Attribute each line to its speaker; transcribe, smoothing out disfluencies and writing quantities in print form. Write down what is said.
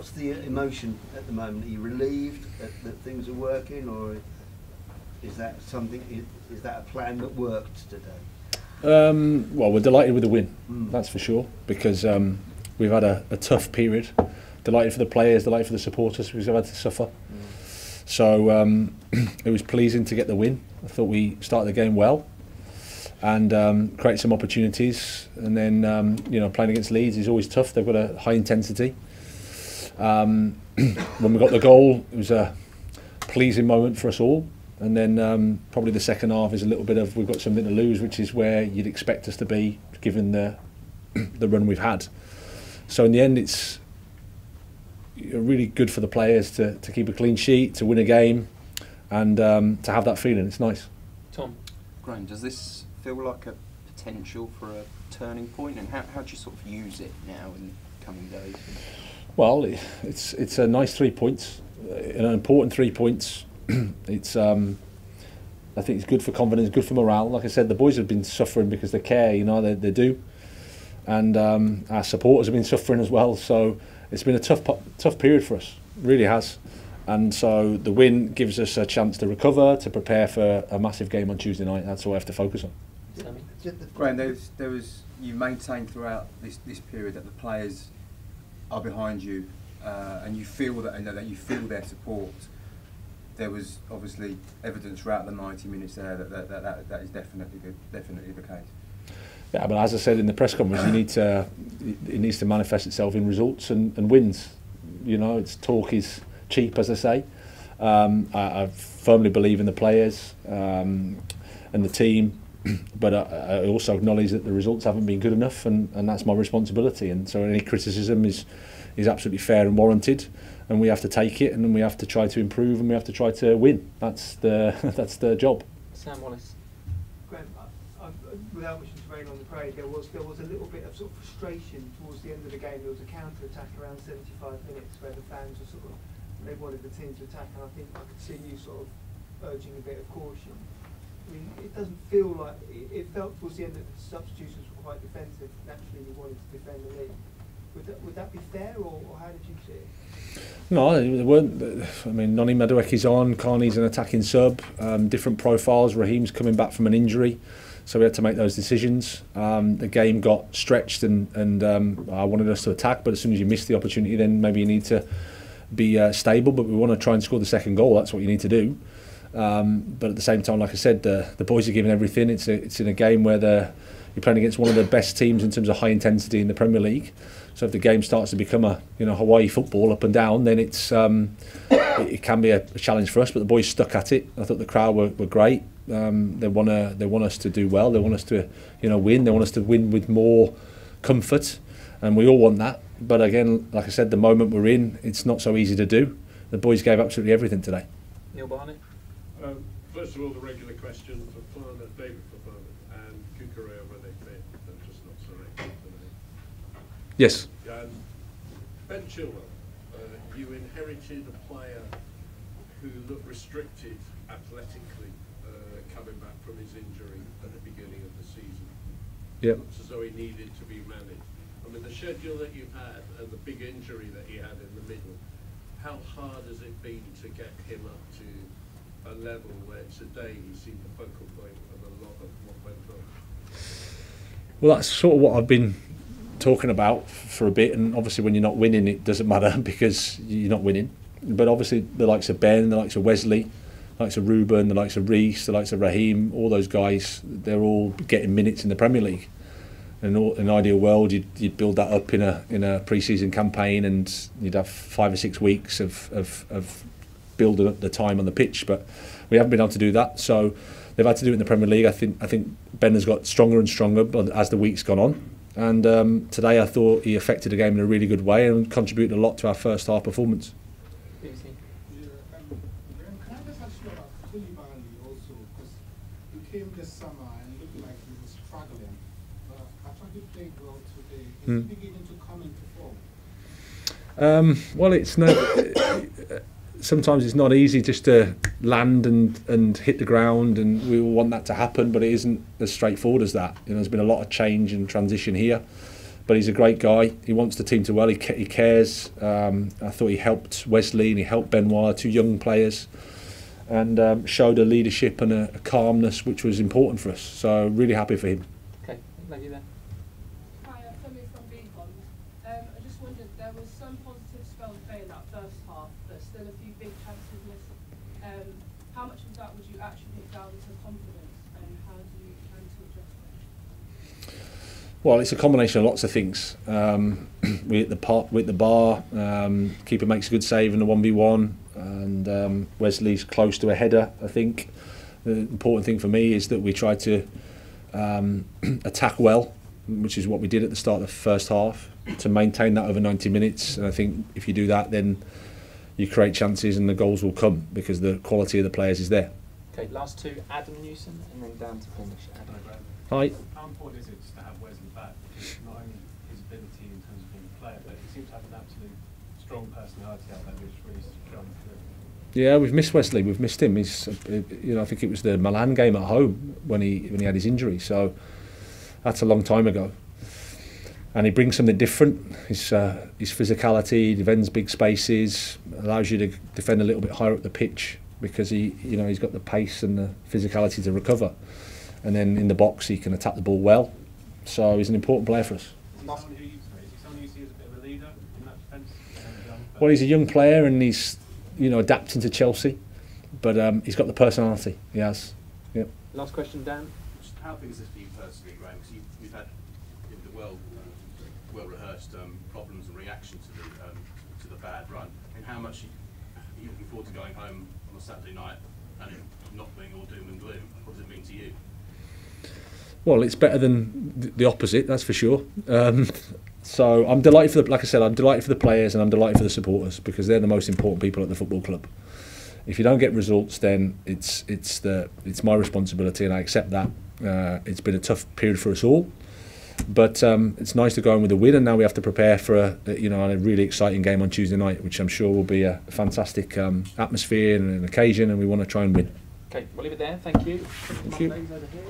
Speaker 1: what's the emotion at the moment? Are you relieved that things are working, or is that something? Is that a plan that worked today?
Speaker 2: Well, we're delighted with the win, that's for sure, because we've had a tough period. Delighted for the players, delighted for the supporters, because they've had to suffer. So it was pleasing to get the win. I thought we started the game well and create some opportunities. And then, playing against Leeds is always tough. They've got a high intensity. When we got the goal, it was a pleasing moment for us all. And then probably the second half is a little bit of we've got something to lose, which is where you'd expect us to be given the run we've had. So in the end, it's really good for the players to keep a clean sheet, to win a game, and to have that feeling. It's nice.
Speaker 3: Tom?
Speaker 4: Graham, does this feel like a potential for a turning point, and how do you sort of use it now in the coming days?
Speaker 2: Well, it's a nice 3 points, an important 3 points. It's I think it's good for confidence, good for morale. Like I said, the boys have been suffering because they care, they do, and our supporters have been suffering as well. So it's been a tough period for us, really has. And so the win gives us a chance to recover, to prepare for a massive game on Tuesday night. That's all we have to focus on.
Speaker 5: Graham, there was you maintained throughout this period that the players are behind you, and you feel that you feel their support. There was obviously evidence throughout the 90 minutes there that is definitely the case.
Speaker 2: Yeah, but as I said in the press conference, it needs to manifest itself in results and wins. Talk is cheap, as I say. I firmly believe in the players and the team, but I also acknowledge that the results haven't been good enough, and that's my responsibility. And so any criticism is absolutely fair and warranted, and we have to take it, and then we have to try to improve, and we have to try to win. That's the job.
Speaker 3: Sam Wallace.
Speaker 6: Graham, without wishing to rain on the parade, there was a little bit of sort of frustration towards the end of the game. There was a counter-attack around 75 minutes where the fans were they wanted the team to attack, and I think I could see you sort of urging a bit of caution. I mean, it doesn't feel like it felt towards the end that the substitutions were quite defensive. Naturally, you wanted to defend the lead. Would that be fair, or how did you see it?
Speaker 2: No, they weren't. I mean, Noni Madueke's on, Carney's an attacking sub, different profiles. Raheem's coming back from an injury, so we had to make those decisions. The game got stretched, and I wanted us to attack, but as soon as you miss the opportunity, then maybe you need to be stable. But we want to try and score the second goal. That's what you need to do. But at the same time, like I said, the boys are giving everything. It's in a game where you're playing against one of the best teams in terms of high intensity in the Premier League. So if the game starts to become a Hawaii football up and down, then it can be a challenge for us. But the boys stuck at it. I thought the crowd were great. They want us to do well. They want us to win. They want us to win with more comfort, and we all want that. But again, like I said, the moment we're in, it's not so easy to do. The boys gave absolutely everything today.
Speaker 3: Neil Barnett.
Speaker 7: First of all, the regular question for David and Kukurea, whether they're just not selected today.
Speaker 2: Yes.
Speaker 7: Ben Chilwell, you inherited a player who looked restricted athletically coming back from his injury at the beginning of the season.
Speaker 2: Yep.
Speaker 7: Looks as though he needed to be managed. I mean, the schedule that you've had and the big injury that he had in the middle, how hard has it been to get him up to a level where today he seemed the focal point of a lot of what went on?
Speaker 2: Well, that's sort of what I've been talking about for a bit, and obviously when you're not winning, it doesn't matter because you're not winning. But obviously the likes of Ben, the likes of Wesley, the likes of Ruben, the likes of Reece, the likes of Raheem, all those guys, they're all getting minutes in the Premier League. In an ideal world, you'd build that up in a pre-season campaign, and you'd have 5 or 6 weeks of building up the time on the pitch. But we haven't been able to do that, so they've had to do it in the Premier League. I think Ben has got stronger and stronger as the weeks gone on. And today I thought he affected the game in a really good way and contributed a lot to our first half performance.
Speaker 8: Can I just ask you about Koulibaly also? Because he came this summer and looked like he was struggling. But I thought he played well today. Is he beginning to come into form?
Speaker 2: Well, it's no. Sometimes it's not easy just to land and hit the ground, and we all want that to happen, but it isn't as straightforward as that. There's been a lot of change and transition here. but he's a great guy. He wants the team to well. He cares. I thought he helped Wesley and he helped Benoit, 2 young players, and showed a leadership and a calmness which was important for us. So really happy for him.
Speaker 3: Okay, thank you there.
Speaker 9: Hi, Tommy from Beacon. I just wondered, there was some positive spells playing in that first half, but still a few big chances missed. How much of that would you attribute down to confidence, and how do you plan to address that?
Speaker 2: Well, it's a combination of lots of things. We hit the bar. Keeper makes a good save in the 1v1, and Wesley's close to a header. I think the important thing for me is that we try to attack well, which is what we did at the start of the first half, to maintain that over 90 minutes. And I think if you do that, then you create chances and the goals will come because the quality of the players is there.
Speaker 3: Okay, last 2, Adam Newson, and then Dan to finish. Adam.
Speaker 2: Hi.
Speaker 10: How important is it just to have Wesley back? Because not only his ability in terms of being a player, but he seems to have an absolute strong personality out there, which really shone through.
Speaker 2: Yeah, we've missed Wesley. We've missed him. He's, I think it was the Milan game at home when he had his injury. So that's a long time ago. And he brings something different. His physicality, defends big spaces, allows you to defend a little bit higher up the pitch because he's got the pace and the physicality to recover. And then in the box he can attack the ball well. So he's an important player for us.
Speaker 10: Is he someone you see as a bit of a leader in that defence?
Speaker 2: Well, he's a young player and he's adapting to Chelsea, but he's got the personality. He has. Yep.
Speaker 3: Last question, Dan.
Speaker 11: How big is this for you personally, Graham? Because you've had the well-rehearsed problems and reaction to the bad run. I mean, how much are you looking forward to going home on a Saturday night and it not being all doom and gloom? What does it mean to you?
Speaker 2: Well, it's better than the opposite, that's for sure. So I'm delighted for like I said, I'm delighted for the players and I'm delighted for the supporters because they're the most important people at the football club. If you don't get results, then it's my responsibility and I accept that. It's been a tough period for us all, but it's nice to go in with a win, and now we have to prepare for a really exciting game on Tuesday night, which I'm sure will be a fantastic atmosphere and an occasion, and we want to try and win.
Speaker 3: Okay, we'll leave it there. Thank you.
Speaker 2: Thank you.
Speaker 3: Over here.